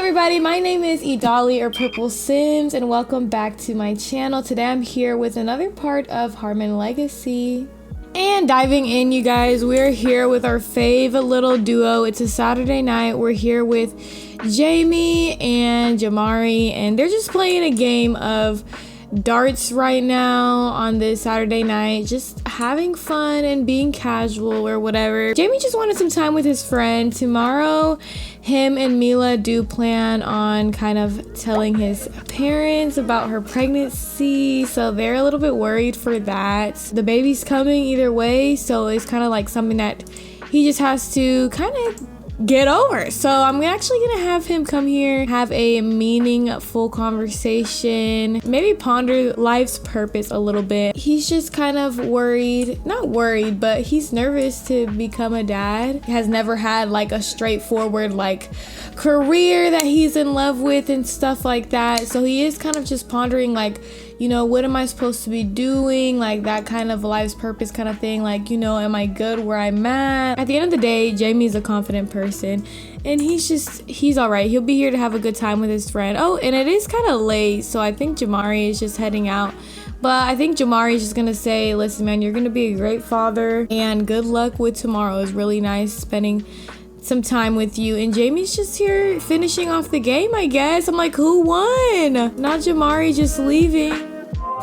everybody, my name is Idali or PurpleSims and welcome back to my channel. Today I'm here with another part of Harmen Legacy. And diving in, you guys, we're here with our fave little duo. It's a Saturday night. We're here with Jamie and Jamari and they're just playing a game of darts right now on this Saturday night, just having fun and being casual or whatever. Jamie just wanted some time with his friend. Tomorrow him and Mila do plan on kind of telling his parents about her pregnancy, so they're a little bit worried for that. The baby's coming either way, so it's kind of like something that he just has to kind of get over. So I'm actually gonna have him come here, have a meaningful conversation, maybe ponder life's purpose a little bit. He's just kind of worried, not worried, but he's nervous to become a dad. He has never had like a straightforward like career that he's in love with and stuff like that. So he is kind of just pondering like, you know, what am I supposed to be doing? Like that kind of life's purpose kind of thing. Like, you know, am I good where I'm at? At the end of the day, Jamie's a confident person and he's all right. He'll be here to have a good time with his friend. Oh, and it is kind of late, so I think Jamari is just heading out. But I think Jamari is just gonna say, listen, man, you're gonna be a great father and good luck with tomorrow. It's really nice spending some time with you. And Jamie's just here finishing off the game, I guess. I'm like, who won? Not Jamari just leaving.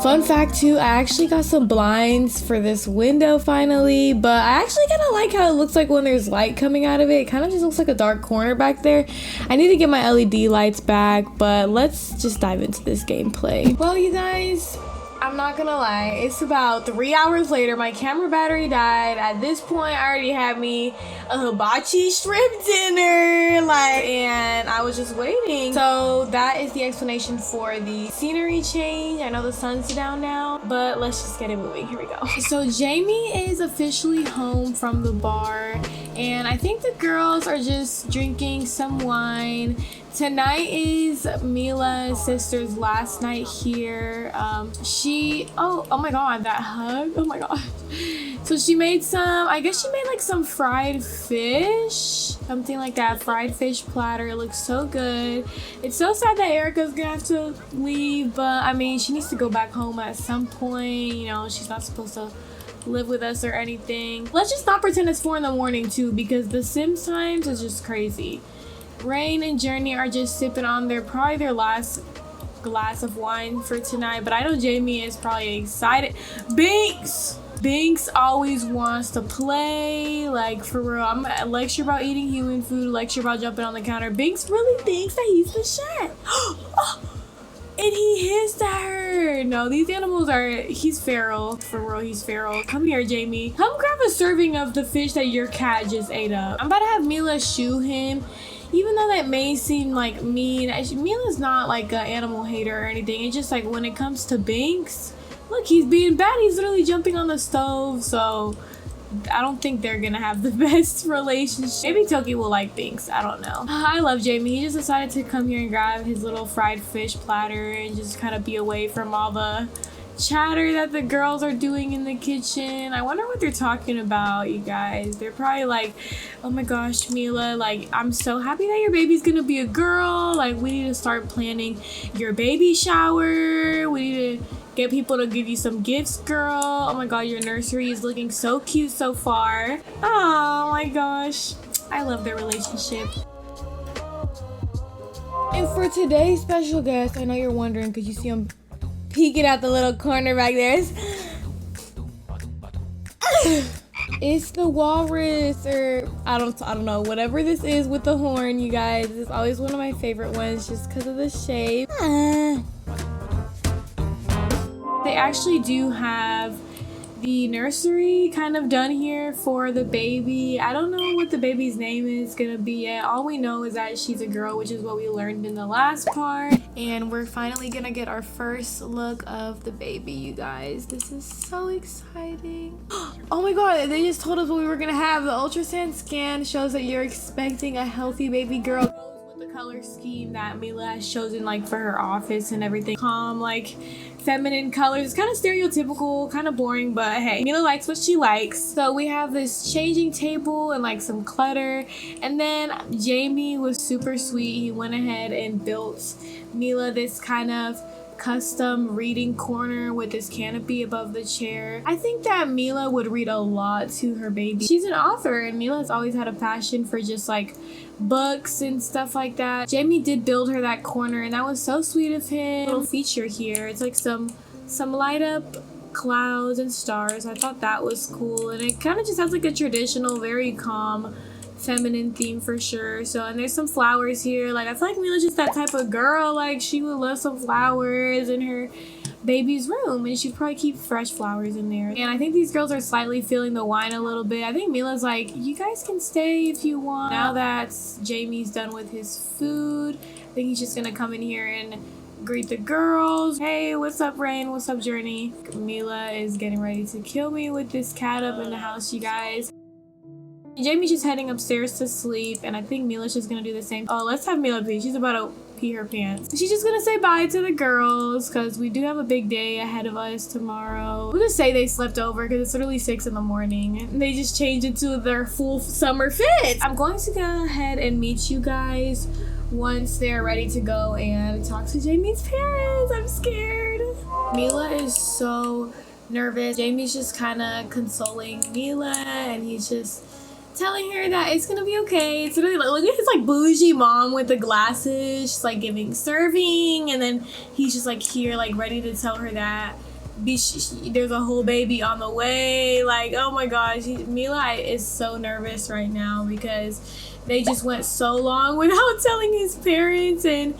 Fun fact too, I actually got some blinds for this window finally, but I actually kind of like how it looks like when there's light coming out of it. It kind of just looks like a dark corner back there. I need to get my LED lights back, but let's just dive into this gameplay. Well, you guys, I'm not gonna lie, it's about 3 hours later. My camera battery died. At this point, I already had me a hibachi shrimp dinner, and I was just waiting. So that is the explanation for the scenery change. I know the sun's down now, but let's just get it moving. Here we go. So Jamie is officially home from the bar, and I think the girls are just drinking some wine. Tonight is Mila's sister's last night here. Oh my god, that hug, oh my god. So she made some, I guess she made like some fried fish, something like that, fried fish platter. It looks so good. It's so sad that Erica's gonna have to leave, but I mean, she needs to go back home at some point. You know, she's not supposed to live with us or anything. Let's just not pretend it's 4 in the morning too, because the Sims times is just crazy. Rain and Journey are just sipping on probably their last glass of wine for tonight, but I know Jamie is probably excited. Binks always wants to play, like for real. I'm gonna lecture about eating human food, lecture about jumping on the counter. Binks really thinks that he's the chef. Oh, and he hissed at her. No, these animals he's feral. For real, he's feral. Come here, Jamie. Come grab a serving of the fish that your cat just ate up. I'm about to have Mila shoo him. Even though that may seem like mean, Mila's not like an animal hater or anything. It's just like when it comes to Binks, look, he's being bad. He's literally jumping on the stove. So I don't think they're gonna have the best relationship. Maybe Toki will like Binks. I don't know. I love Jamie. He just decided to come here and grab his little fried fish platter and just kind of be away from all the chatter that the girls are doing in the kitchen. I wonder what they're talking about, you guys. They're probably like, oh my gosh, Mila, like, I'm so happy that your baby's gonna be a girl. Like, we need to start planning your baby shower. We need to get people to give you some gifts, girl. Oh my god, your nursery is looking so cute so far. Oh my gosh, I love their relationship. And for today's special guest, I know you're wondering because you see him peeking out the little corner back there. It's the walrus, or I don't know, whatever this is with the horn, you guys. It's always one of my favorite ones just because of the shape. They actually do have the nursery kind of done here for the baby. I don't know what the baby's name is gonna be yet. All we know is that she's a girl, which is what we learned in the last part. And we're finally gonna get our first look of the baby, you guys. This is so exciting. Oh my god, they just told us what we were gonna have. The ultrasound scan shows that you're expecting a healthy baby girl. with the color scheme that Mila has chosen like for her office and everything. Calm, like feminine colors. It's kind of stereotypical, kind of boring, but hey, Mila likes what she likes. So we have this changing table and like some clutter. And then Jamie was super sweet. He went ahead and built Mila this kind of custom reading corner with this canopy above the chair. I think that Mila would read a lot to her baby. She's an author, and Mila's always had a passion for just like books and stuff like that. Jamie did build her that corner, and that was so sweet of him. Little feature here, it's like some light up clouds and stars. I thought that was cool, and it kind of just has like a traditional, very calm feminine theme for sure. So, and there's some flowers here. Like, I feel like Mila's just that type of girl. Like, she would love some flowers in her baby's room, and she'd probably keep fresh flowers in there. And I think these girls are slightly feeling the wine a little bit. I think Mila's like, you guys can stay if you want. Now that Jamie's done with his food, I think he's just gonna come in here and greet the girls. Hey, what's up, Rain? What's up, Journey? Mila is getting ready to kill me with this cat up in the house, you guys. Jamie's just heading upstairs to sleep, and I think Mila's just gonna do the same. Oh, let's have Mila pee. She's about to pee her pants. She's just gonna say bye to the girls because we do have a big day ahead of us tomorrow. We'll just say they slept over because it's literally 6 in the morning and they just changed into their full summer fit. I'm going to go ahead and meet you guys once they're ready to go and talk to Jamie's parents. I'm scared. Mila is so nervous. Jamie's just kind of consoling Mila, and he's just telling her that it's gonna be okay. It's really like, look at his like bougie mom with the glasses. She's like serving, and then he's just like here, like ready to tell her that there's a whole baby on the way. Like, oh my gosh, Mila is so nervous right now because they just went so long without telling his parents, and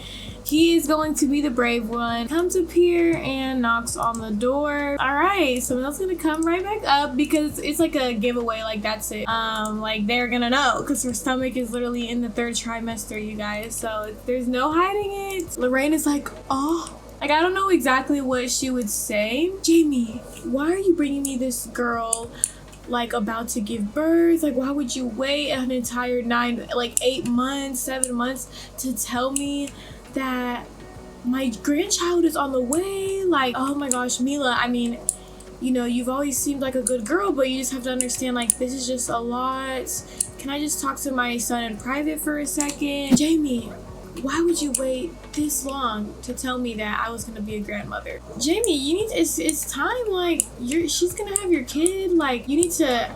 he is going to be the brave one. Comes up here and knocks on the door. All right, someone else gonna come right back up because it's like a giveaway. Like, that's it. Like, they're gonna know because her stomach is literally in the 3rd trimester, you guys. So there's no hiding it. Lorraine is like, oh. Like, I don't know exactly what she would say. Jamie, why are you bringing me this girl like about to give birth? Like, why would you wait an entire 8 months, 7 months to tell me that my grandchild is on the way? Like, oh my gosh, Mila, I mean, you know, you've always seemed like a good girl, but you just have to understand, like, this is just a lot. Can I just talk to my son in private for a second? Jamie, why would you wait this long to tell me that I was gonna be a grandmother? Jamie, you need to, it's time. Like, she's gonna have your kid. Like, you need to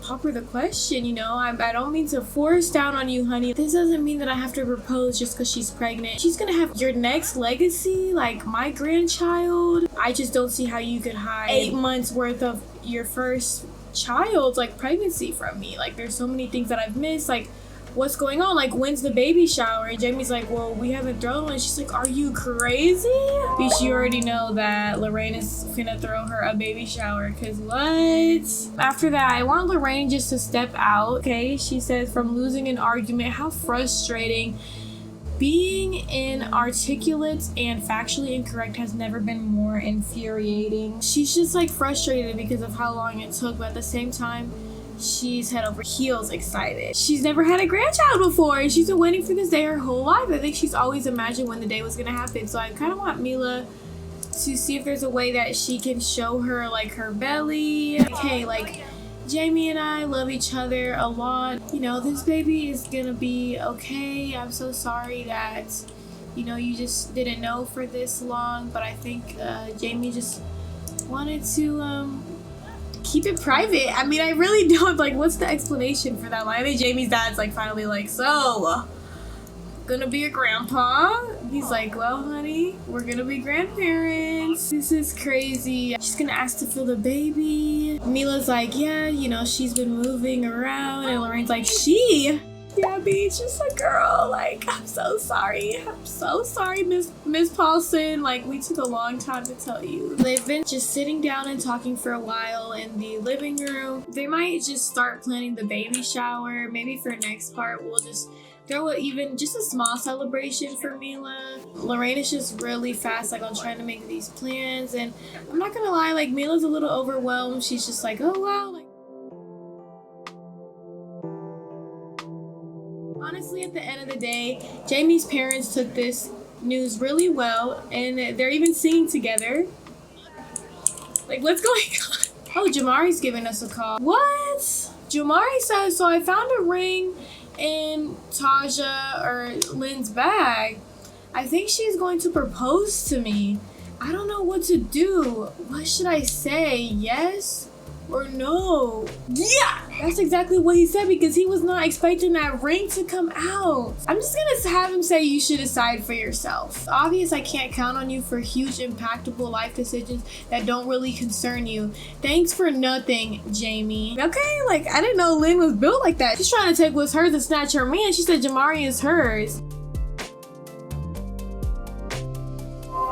pop her the question, you know. I don't mean to force down on you, honey. This doesn't mean that I have to propose just because she's pregnant. She's gonna have your next legacy, like my grandchild. I just don't see how you could hide 8 months worth of your first child's like pregnancy from me. Like, there's so many things that I've missed. Like, what's going on? Like, when's the baby shower? And Jamie's like, well, we haven't thrown one. She's like, are you crazy? Bitch, you already know that Lorraine is finna throw her a baby shower, because what? After that, I want Lorraine just to step out, okay? She says, from losing an argument, how frustrating. Being inarticulate and factually incorrect has never been more infuriating. She's just like frustrated because of how long it took, but at the same time, she's head over heels excited. She's never had a grandchild before, and she's been waiting for this day her whole life. I think she's always imagined when the day was gonna happen. So I kind of want Mila to see if there's a way that she can show her like her belly. Like, hey, like, Jamie and I love each other a lot. You know, this baby is gonna be okay. I'm so sorry that, you know, you just didn't know for this long, but I think Jamie just wanted to keep it private. I mean, I really don't, like, what's the explanation for that line? I think Jamie's dad's like finally like, so gonna be a grandpa? He's like, well, honey, we're gonna be grandparents. This is crazy. She's gonna ask to feel the baby. Mila's like, yeah, you know, she's been moving around. And Lorraine's like, yeah, bitch, just a girl. Like, I'm so sorry. I'm so sorry, Miss Paulson. Like, we took a long time to tell you. They've been just sitting down and talking for a while in the living room. They might just start planning the baby shower. Maybe for next part, we'll just throw even just a small celebration for Mila. Lorraine is just really fast, like, on trying to make these plans. And I'm not gonna lie, like, Mila's a little overwhelmed. She's just like, oh, wow, like, Honestly, at the end of the day, Jamie's parents took this news really well, and they're even singing together. Like, what's going on? Oh, Jamari's giving us a call. What? Jamari says, so I found a ring in Taja or Lynn's bag. I think she's going to propose to me. I don't know what to do. What should I say? Yes or no? Yeah! That's exactly what he said, because he was not expecting that ring to come out. I'm just gonna have him say you should decide for yourself. It's obvious I can't count on you for huge, impactable life decisions that don't really concern you. Thanks for nothing, Jamie. Okay, like, I didn't know Lynn was built like that. She's trying to take what's hers and snatch her man. She said Jamari is hers.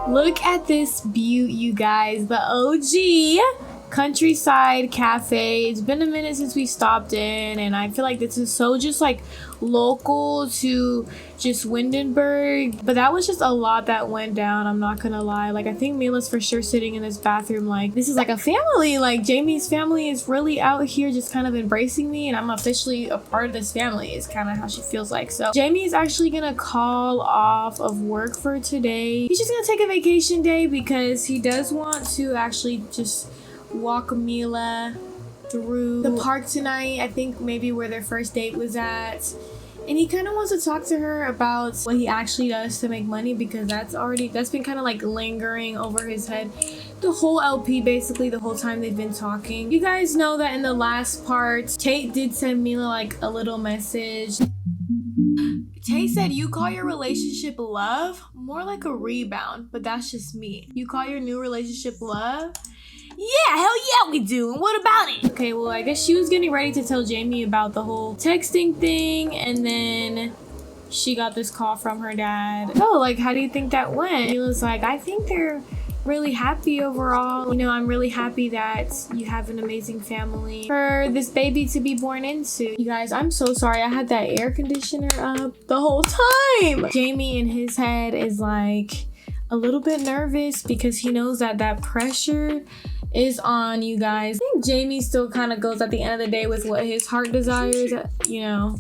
Look at this beaut, you guys. The OG Countryside Cafe. It's been a minute since we stopped in, and I feel like this is so just like local to just Windenburg, but that was just a lot that went down. I'm not gonna lie. Like, I think Mila's for sure sitting in this bathroom like this is like a family. Like, Jamie's family is really out here just kind of embracing me, and I'm officially a part of this family is kind of how she feels like. So Jamie is actually gonna call off of work for today. He's just gonna take a vacation day because he does want to actually just walk Mila through the park tonight. I think maybe where their first date was at, and he kind of wants to talk to her about what he actually does to make money, because that's been kind of like lingering over his head the whole LP, basically the whole time they've been talking. You guys know that in the last part, Tate did send Mila like a little message. Tate said, you call your relationship love? More like a rebound, but that's just me. You call your new relationship love? Yeah, hell yeah we do. And what about it? Okay, well, I guess she was getting ready to tell Jamie about the whole texting thing, and then she got this call from her dad. Oh, like, how do you think that went? He was like, I think they're really happy overall. You know, I'm really happy that you have an amazing family for this baby to be born into. You guys, I'm so sorry. I had that air conditioner up the whole time. Jamie in his head is like a little bit nervous because he knows that that pressure is on, you guys. I think Jamie still kind of goes at the end of the day with what his heart desires, you know,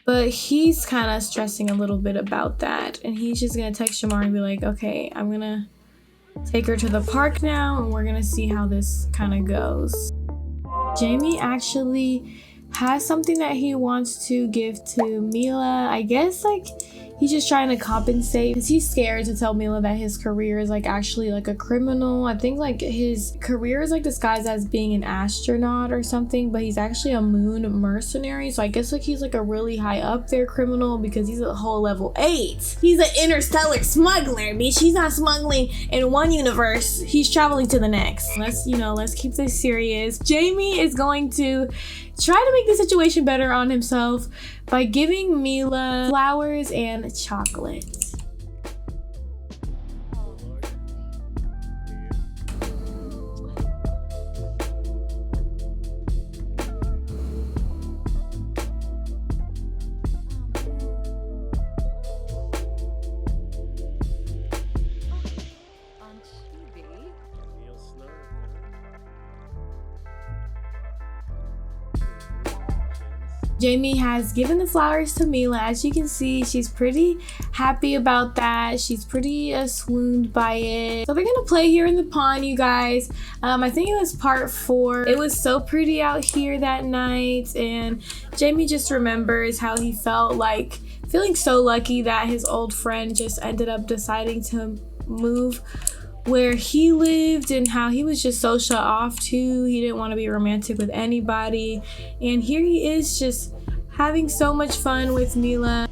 but he's kind of stressing a little bit about that, and he's just gonna text Shamar and be like, okay, I'm gonna take her to the park now and we're gonna see how this kind of goes. Jamie actually has something that he wants to give to Mila. I guess like he's just trying to compensate because he's scared to tell Mila that his career is like actually like a criminal. I think like his career is like disguised as being an astronaut or something, but he's actually a moon mercenary. So I guess like he's like a really high up there criminal because he's a whole level 8. He's an interstellar smuggler, bitch. He's not smuggling in one universe, he's traveling to the next. Let's keep this serious. Jamie is going to try to make the situation better on himself by giving Mila flowers and chocolate. Jamie has given the flowers to Mila. As you can see, she's pretty happy about that. She's pretty swooned by it. So they're gonna play here in the pond, you guys. I think it was part 4. It was so pretty out here that night, and Jamie just remembers how he felt like feeling so lucky that his old friend just ended up deciding to move where he lived, and how he was just so shut off too. He didn't want to be romantic with anybody, and here he is just having so much fun with Mila.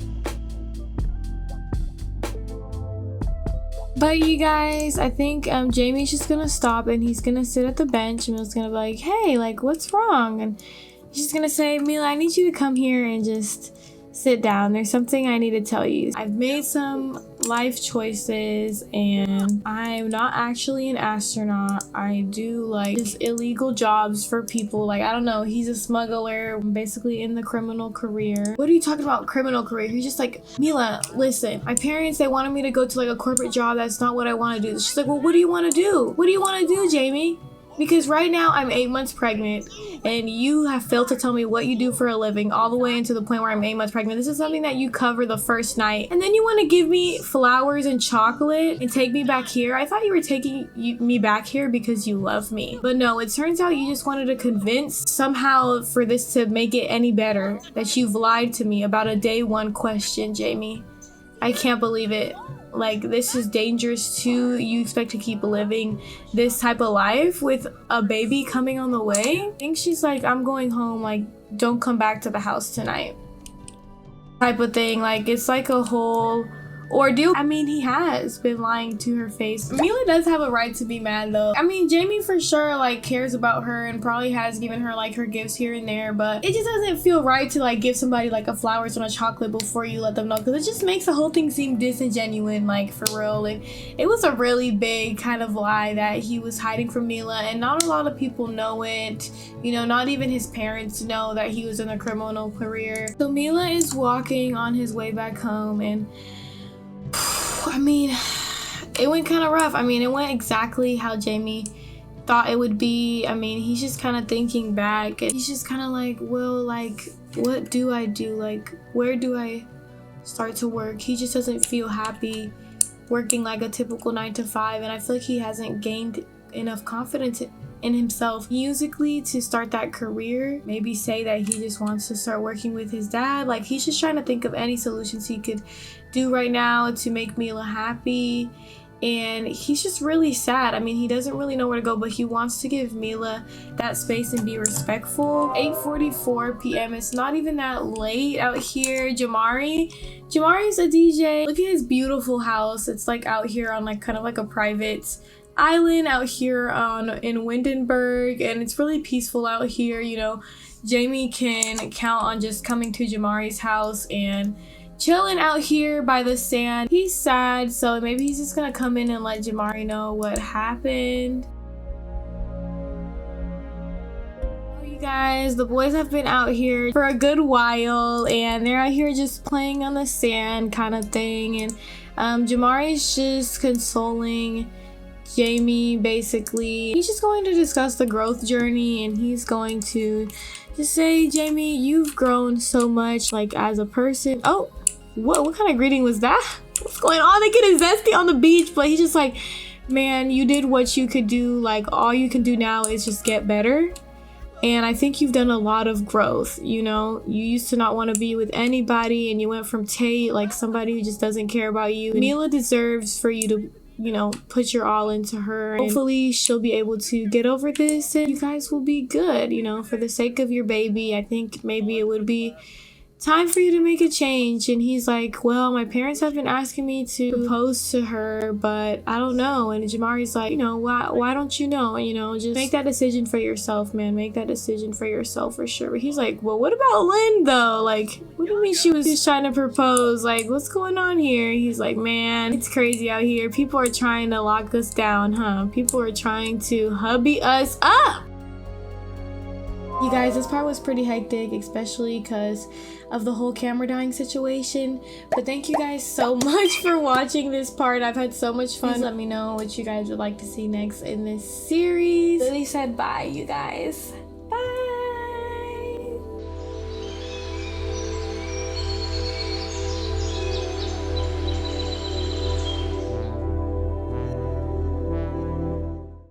But you guys, I think Jamie's just gonna stop and he's gonna sit at the bench, and Mila's gonna be like, hey, like, what's wrong? And he's just gonna say, Mila, I need you to come here and just sit down. There's something I need to tell you. I've made some life choices, and I'm not actually an astronaut. I do like just illegal jobs for people. Like, I don't know, he's a smuggler, basically in the criminal career. What are you talking about, criminal career? He's just like, Mila, listen, my parents, they wanted me to go to like a corporate job. That's not what I want to do. She's like, well, what do you want to do? What do you want to do, Jamie? Because right now I'm 8 months pregnant and you have failed to tell me what you do for a living all the way into the point where I'm 8 months pregnant. This is something that you cover the first night. And then you want to give me flowers and chocolate and take me back here. I thought you were taking me back here because you love me. But no, it turns out you just wanted to convince somehow for this to make it any better that you've lied to me about a day one question, Jamie. I can't believe it. Like, this is dangerous too. You expect to keep living this type of life with a baby coming on the way? I think she's like, I'm going home, like, don't come back to the house tonight type of thing. Like, it's like a whole ordeal. I mean, he has been lying to her face. Mila does have a right to be mad though. I mean, Jamie for sure like cares about her and probably has given her like her gifts here and there, but it just doesn't feel right to like give somebody like a flowers and a chocolate before you let them know, because it just makes the whole thing seem disingenuous, like for real. And it was a really big kind of lie that he was hiding from Mila, and not a lot of people know it. You know, not even his parents know that he was in a criminal career. So Mila is walking on his way back home, and I mean, it went kind of rough. I mean, it went exactly how Jamie thought it would be. I mean, he's just kind of thinking back and he's just kind of like, well, like, what do I do? Like, where do I start to work? He just doesn't feel happy working like a typical 9 to 5. And I feel like he hasn't gained enough confidence in himself musically to start that career. Maybe say that he just wants to start working with his dad. Like, he's just trying to think of any solutions he could do right now to make Mila happy. And he's just really sad. I mean, he doesn't really know where to go, but he wants to give Mila that space and be respectful. 8:44 p.m. It's not even that late out here. Jamari's a DJ. Look at his beautiful house. It's like out here on like kind of like a private island out here in Windenburg, and it's really peaceful out here. You know, Jamie can count on just coming to Jamari's house and chilling out here by the sand. He's sad, so maybe he's just gonna come in and let Jamari know what happened. You guys, the boys have been out here for a good while and they're out here just playing on the sand kind of thing, and Jamari's just consoling Jamie. Basically, he's just going to discuss the growth journey, and he's going to just say, Jamie, you've grown so much, like, as a person. Oh, what kind of greeting was that? What's going on? They getting zesty on the beach, but he's just like, man, you did what you could do. Like, all you can do now is just get better. And I think you've done a lot of growth. You know, you used to not want to be with anybody, and you went from Tate, like somebody who just doesn't care about you. Mila deserves for you to, you know, put your all into her. Hopefully she'll be able to get over this and you guys will be good, you know, for the sake of your baby. I think maybe it would be time for you to make a change. And he's like, well, my parents have been asking me to propose to her, but I don't know. And Jamari's like, you know, why don't you know? You know, just make that decision for yourself, man. Make that decision for yourself for sure. But he's like, well, what about Lynn though? Like, what do you mean she was just trying to propose? Like, what's going on here? He's like, man, it's crazy out here. People are trying to lock us down, huh? People are trying to hubby us up. You guys, this part was pretty hectic, especially because of the whole camera dying situation. But thank you guys so much for watching this part. I've had so much fun. Please let me know what you guys would like to see next in this series. Lily said bye, you guys. Bye.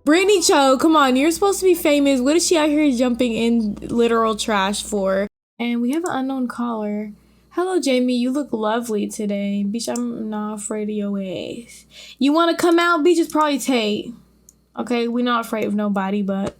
Brittany Cho, come on, you're supposed to be famous. What is she out here jumping in literal trash for? And we have an unknown caller. Hello, Jamie, you look lovely today. Bitch, I'm not afraid of your ass. You want to come out? Bitch, it's probably Tate. Okay, we're not afraid of nobody, but